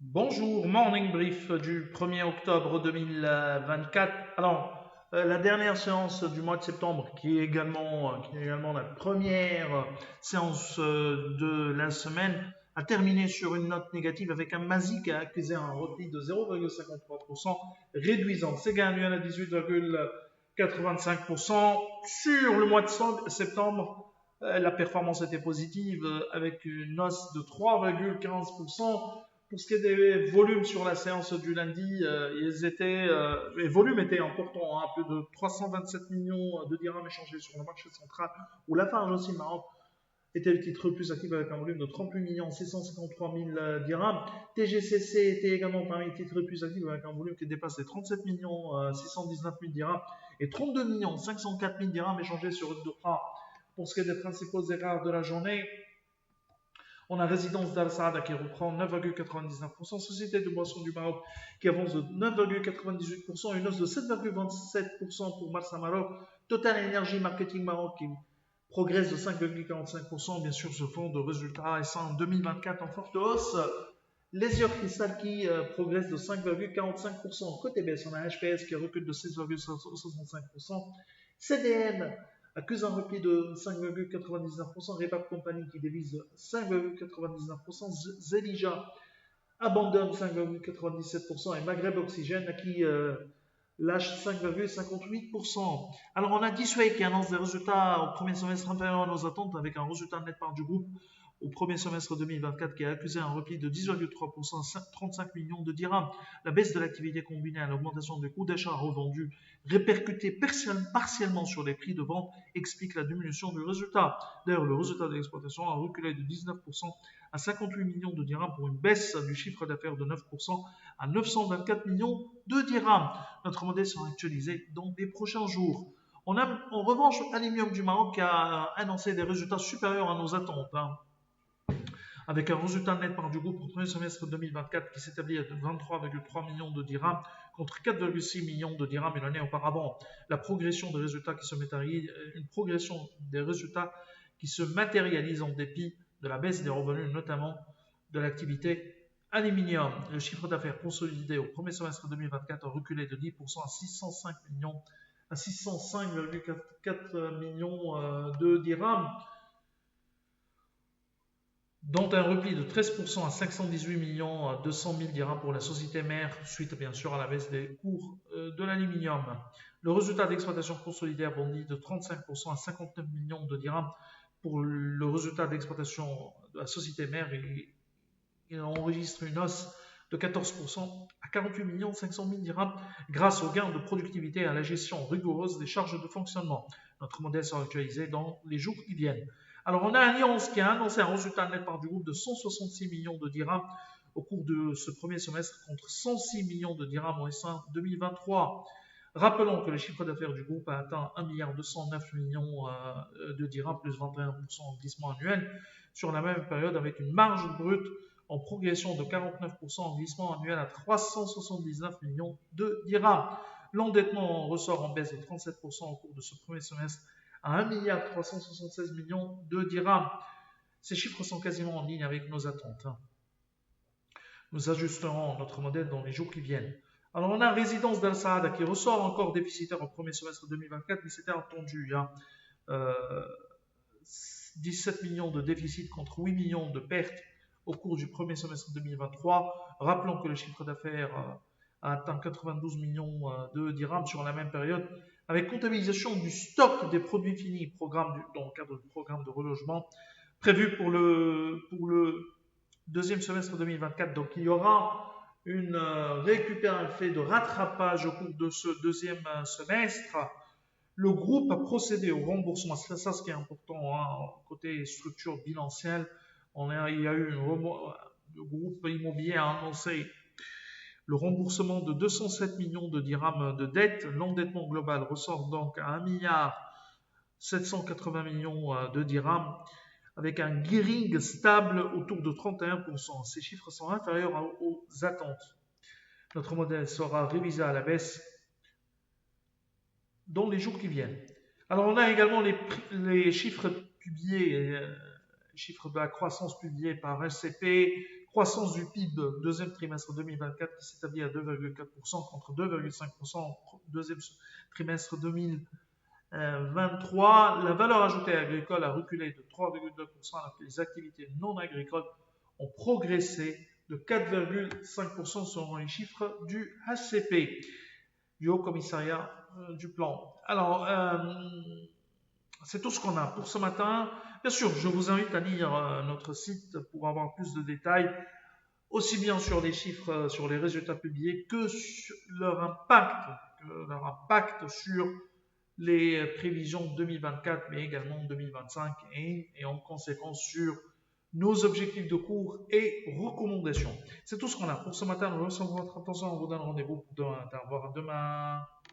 Bonjour, morning brief du 1er octobre 2024. La dernière séance du mois de septembre, qui est également la première séance de la semaine, a terminé sur une note négative avec un MASI qui a accusé un repli de 0,53%, réduisant ses gains annuels à 18,85%. Sur le mois de septembre, la performance était positive avec une hausse de 3,15%. Pour ce qui est des volumes sur la séance du lundi, les volumes étaient importants, hein, plus de 327 millions de dirhams échangés sur le marché central, où la Farge aussi Maroc était le titre le plus actif avec un volume de 38 653 000 dirhams. TGCC était également parmi les titres les plus actifs avec un volume qui dépasse les 37 619 000 dirhams et 32 504 000 dirhams échangés sur une Doha. Pour ce qui est des principaux erreurs de la journée, on a Résidence d'Al Saada qui reprend 9,99%, Société de boissons du Maroc qui avance de 9,98%, une hausse de 7,27% pour Marsa Maroc, Total Energy Marketing Maroc qui progresse de 5,45%, bien sûr ce fonds de résultats et ça en 2024 en forte hausse. Lesior Crystal qui progresse de 5,45%. Côté baisse, on a HPS qui recule de 6,65%. CDM accuse un repli de 5,99%. Repap Company qui dévise de 5,99%. Zelija abandonne 5,97%. Et Maghreb Oxygène qui lâche 5,58%. Alors on a Disway qui annonce des résultats au premier semestre inférieurs à nos attentes avec un résultat net part du groupe au premier semestre 2024 qui a accusé un repli de 10,3%, 35 millions de dirhams. La baisse de l'activité combinée à l'augmentation des coûts d'achat revendus répercutée partiellement sur les prix de vente explique la diminution du résultat. D'ailleurs, le résultat de l'exploitation a reculé de 19% à 58 millions de dirhams pour une baisse du chiffre d'affaires de 9% à 924 millions de dirhams. Notre modèle sera actualisé dans les prochains jours. On a en revanche Aluminium du Maroc qui a annoncé des résultats supérieurs à nos attentes, avec un résultat net part du groupe au premier semestre 2024 qui s'établit à 23,3 millions de dirhams contre 4,6 millions de dirhams une année auparavant. La progression des résultats qui se matérialise en dépit de la baisse des revenus, notamment de l'activité aluminium. Le chiffre d'affaires consolidé au premier semestre 2024 a reculé de 10% à 605,4 millions de dirhams, dont un repli de 13% à 518 millions 200 000 dirhams pour la société mère, suite bien sûr à la baisse des cours de l'aluminium. Le résultat d'exploitation consolidé a bondi de 35% à 59 millions de dirhams pour le résultat d'exploitation de la société mère. Il enregistre une hausse de 14% à 48 500 000 dirhams grâce aux gains de productivité et à la gestion rigoureuse des charges de fonctionnement. Notre modèle sera actualisé dans les jours qui viennent. Alors, on a Allianz qui a annoncé un résultat net part du groupe de 166 millions de dirhams au cours de ce premier semestre contre 106 millions de dirhams en S1 2023. Rappelons que le chiffre d'affaires du groupe a atteint 1,209 milliard de dirhams, plus 21% en glissement annuel sur la même période avec une marge brute en progression de 49% en glissement annuel à 379 millions de dirhams. L'endettement ressort en baisse de 37% au cours de ce premier semestre à 1,376 milliard de dirhams. Ces chiffres sont quasiment en ligne avec nos attentes. Nous ajusterons notre modèle dans les jours qui viennent. Alors on a Résidence d'Al Saada qui ressort encore déficitaire au premier semestre 2024, mais c'était attendu. 17 millions de déficit contre 8 millions de pertes au cours du premier semestre 2023. Rappelons que le chiffre d'affaires a atteint 92 millions de dirhams sur la même période, avec comptabilisation du stock des produits finis dans le cadre du programme de relogement prévu pour le deuxième semestre 2024. Donc il y aura une récupération de rattrapage au cours de ce deuxième semestre. Le groupe a procédé au remboursement, c'est ça ce qui est important, côté structure bilancielle. Le groupe immobilier a annoncé le remboursement de 207 millions de dirhams de dette. L'endettement global ressort donc à 1,780 milliard de dirhams avec un gearing stable autour de 31%. Ces chiffres sont inférieurs aux attentes. Notre modèle sera révisé à la baisse dans les jours qui viennent. Alors on a également les chiffres publiés, chiffres de la croissance publiés par SCP, croissance du PIB deuxième trimestre 2024 qui s'établit à 2,4% contre 2,5% au deuxième trimestre 2023. La valeur ajoutée agricole a reculé de 3,2% alors que les activités non agricoles ont progressé de 4,5% selon les chiffres du HCP, du Haut Commissariat du Plan. Alors, c'est tout ce qu'on a pour ce matin. Bien sûr, je vous invite à lire notre site pour avoir plus de détails, aussi bien sur les chiffres, sur les résultats publiés, que sur leur impact sur les prévisions 2024, mais également 2025, et en conséquence sur nos objectifs de cours et recommandations. C'est tout ce qu'on a pour ce matin. Nous recevons votre attention. On vous donne rendez-vous pour demain. Au revoir demain.